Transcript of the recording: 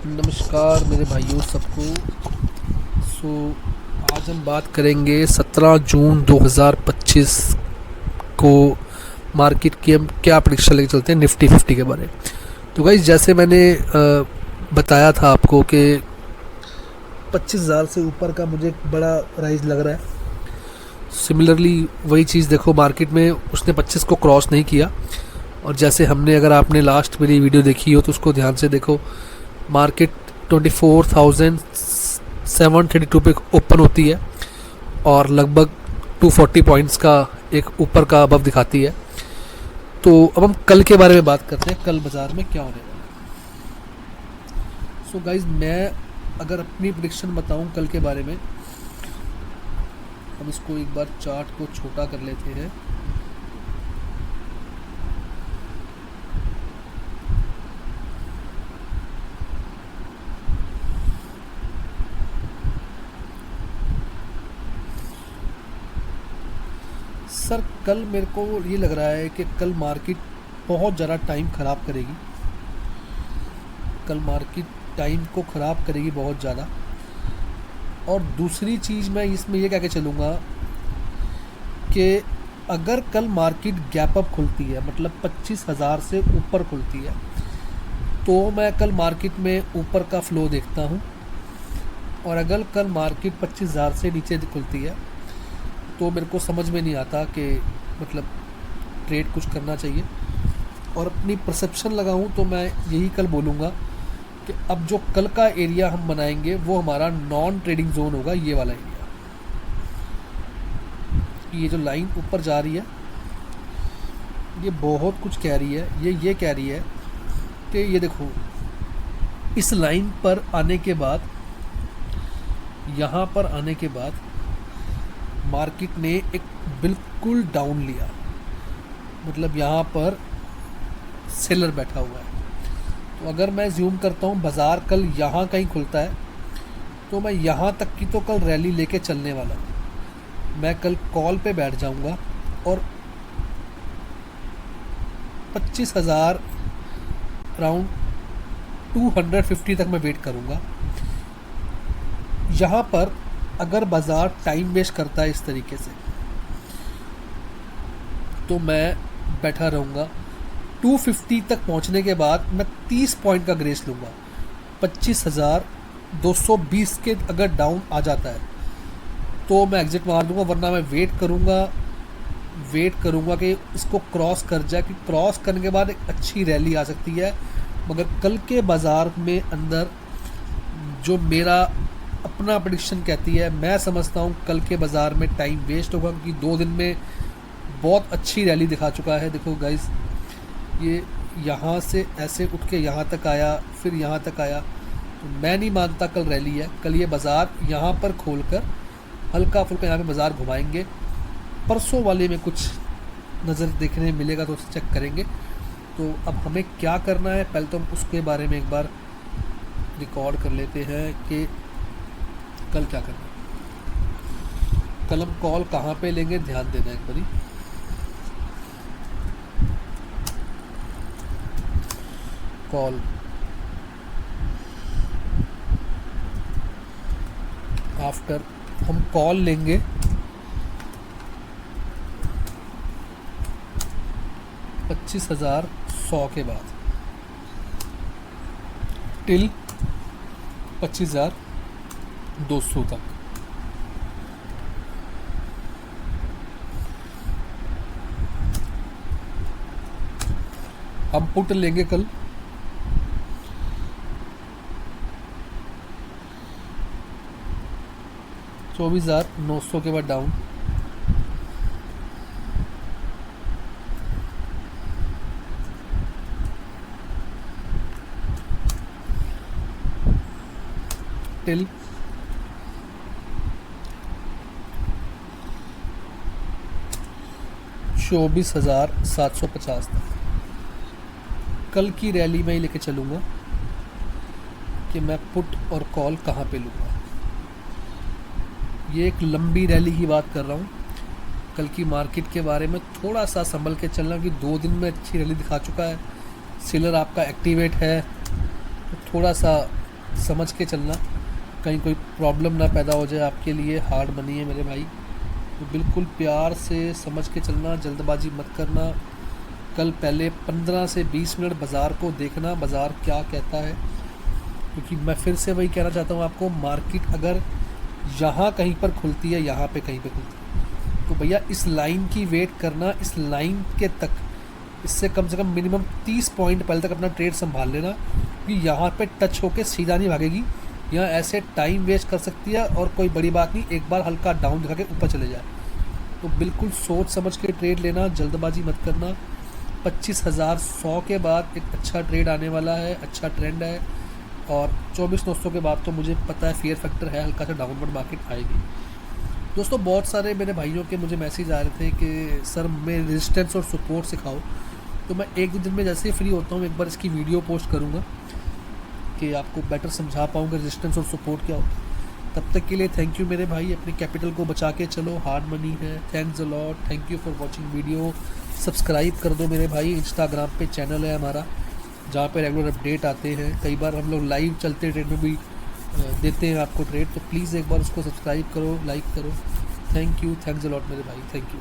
नमस्कार मेरे भाइयों सबको। सो आज हम बात करेंगे 17 जून 2025 को मार्केट की हम क्या प्रेडिक्शन लेके चलते हैं निफ्टी 50 के बारे में। तो गाइस जैसे मैंने बताया था आपको कि 25,000 से ऊपर का मुझे एक बड़ा राइज लग रहा है। सिमिलरली वही चीज़ देखो मार्केट में उसने 25 को क्रॉस नहीं किया। और जैसे हमने अगर आपने लास्ट मेरी वीडियो देखी हो तो उसको ध्यान से देखो, मार्केट 24,732 पे ओपन होती है और लगभग 240 पॉइंट्स का एक ऊपर का अबव दिखाती है। तो अब हम कल के बारे में बात करते हैं, कल बाज़ार में क्या होने वाला है। सो गाइज मैं अगर अपनी प्रेडिक्शन बताऊं कल के बारे में, हम इसको एक बार चार्ट को छोटा कर लेते हैं। सर कल मेरे को ये लग रहा है कि कल मार्केट बहुत ज़्यादा टाइम ख़राब करेगी। कल मार्केट टाइम को ख़राब करेगी बहुत ज़्यादा। और दूसरी चीज़ मैं इसमें ये कह के चलूँगा कि अगर कल मार्केट गैप अप खुलती है, मतलब 25,000 से ऊपर खुलती है, तो मैं कल मार्केट में ऊपर का फ़्लो देखता हूँ। और अगर कल मार्केट 25,000 से नीचे खुलती है तो मेरे को समझ में नहीं आता कि मतलब ट्रेड कुछ करना चाहिए। और अपनी परसेप्शन लगाऊं तो मैं यही कल बोलूँगा कि अब जो कल का एरिया हम बनाएंगे वो हमारा नॉन ट्रेडिंग जोन होगा। ये वाला एरिया, ये जो लाइन ऊपर जा रही है ये बहुत कुछ कह रही है। ये कह रही है कि ये देखो, इस लाइन पर आने के बाद, यहाँ पर आने के बाद मार्केट ने एक बिल्कुल डाउन लिया, मतलब यहाँ पर सेलर बैठा हुआ है। तो अगर मैं ज़ूम करता हूँ, बाज़ार कल यहाँ कहीं खुलता है तो मैं यहाँ तक की तो कल रैली लेके चलने वाला हूँ। मैं कल कॉल पे बैठ जाऊँगा और 25,000 अराउंड 250 तक मैं वेट करूँगा। यहाँ पर अगर बाज़ार टाइम वेस्ट करता है इस तरीके से तो मैं बैठा रहूँगा। 250 तक पहुँचने के बाद मैं 30 पॉइंट का ग्रेस लूँगा। 25,220 के अगर डाउन आ जाता है तो मैं एग्ज़िट मार दूँगा, वरना मैं वेट करूँगा कि इसको क्रॉस कर जाए, कि क्रॉस करने के बाद एक अच्छी रैली आ सकती है। मगर कल के बाज़ार में अंदर जो मेरा अपना प्रेडिक्शन कहती है, मैं समझता हूँ कल के बाज़ार में टाइम वेस्ट होगा, क्योंकि 2 दिन में बहुत अच्छी रैली दिखा चुका है। देखो गाइस, ये यहाँ से ऐसे उठ के यहाँ तक आया, फिर यहाँ तक आया। तो मैं नहीं मानता कल रैली है। कल ये बाज़ार यहाँ पर खोलकर हल्का फुल्का यहाँ पे बाज़ार घुमाएंगे। परसों वाले में कुछ नज़र देखने मिलेगा तो उसे चेक करेंगे। तो अब हमें क्या करना है, पहले तो हम उसके बारे में एक बार रिकॉर्ड कर लेते हैं कि कल क्या करना है। कल हम कॉल कहाँ पे लेंगे, ध्यान देना एक बारी। कॉल आफ्टर हम कॉल लेंगे 25,100 के बाद टिल 25,200 तक। हम पुट लेंगे कल 24,900 के बाद डाउन, टिल 24,750 तक। कल की रैली में ही लेके चलूँगा कि मैं पुट और कॉल कहाँ पे लूँगा। ये एक लंबी रैली की बात कर रहा हूँ। कल की मार्केट के बारे में थोड़ा सा संभल के चलना, कि 2 दिन में अच्छी रैली दिखा चुका है। सेलर आपका एक्टिवेट है तो थोड़ा सा समझ के चलना, कहीं कोई प्रॉब्लम ना पैदा हो जाए आपके लिए। हार्ड मनी है मेरे भाई, तो बिल्कुल प्यार से समझ के चलना, जल्दबाजी मत करना। कल पहले 15 से 20 मिनट बाज़ार को देखना, बाज़ार क्या कहता है, क्योंकि मैं फिर से वही कहना चाहता हूँ आपको, मार्केट अगर यहाँ कहीं पर खुलती है, यहाँ पे कहीं पे खुलती है, तो भैया इस लाइन की वेट करना, इस लाइन के तक, इससे कम से कम मिनिमम 30 पॉइंट पहले तक अपना ट्रेड संभाल लेना, क्योंकि यहाँ पे टच होके सीधा नहीं भागेगी, यहाँ ऐसे टाइम वेस्ट कर सकती है। और कोई बड़ी बात नहीं, एक बार हल्का डाउन दिखा के ऊपर चले जाए, तो बिल्कुल सोच समझ के ट्रेड लेना, जल्दबाजी मत करना। 25,100 के बाद एक अच्छा ट्रेड आने वाला है, अच्छा ट्रेंड है। और 24,900 के बाद तो मुझे पता है फियर फैक्टर है, हल्का सा डाउनवर्ड मार्केट आएगी। दोस्तों बहुत सारे मेरे भाइयों के मुझे मैसेज आ रहे थे कि सर मैं रेजिस्टेंस और सपोर्ट सिखाओ, तो मैं एक दो दिन में जैसे ही फ्री होता हूँ एक बार इसकी वीडियो पोस्ट करूँगा कि आपको बेटर समझा पाऊँगा रेजिस्टेंस और सपोर्ट क्या होता है। तब तक के लिए थैंक यू मेरे भाई, अपने कैपिटल को बचा के चलो, हार्ड मनी है। Thanks a lot, thank you for watching video. Subscribe कर दो मेरे भाई, इंस्टाग्राम पे चैनल है हमारा जहाँ पे रेगुलर अपडेट आते हैं, कई बार हम लोग लाइव चलते ट्रेड में भी देते हैं आपको ट्रेड, तो प्लीज़ एक बार उसको सब्सक्राइब करो, लाइक करो। Thank you, thanks a lot मेरे भाई, थैंक यू।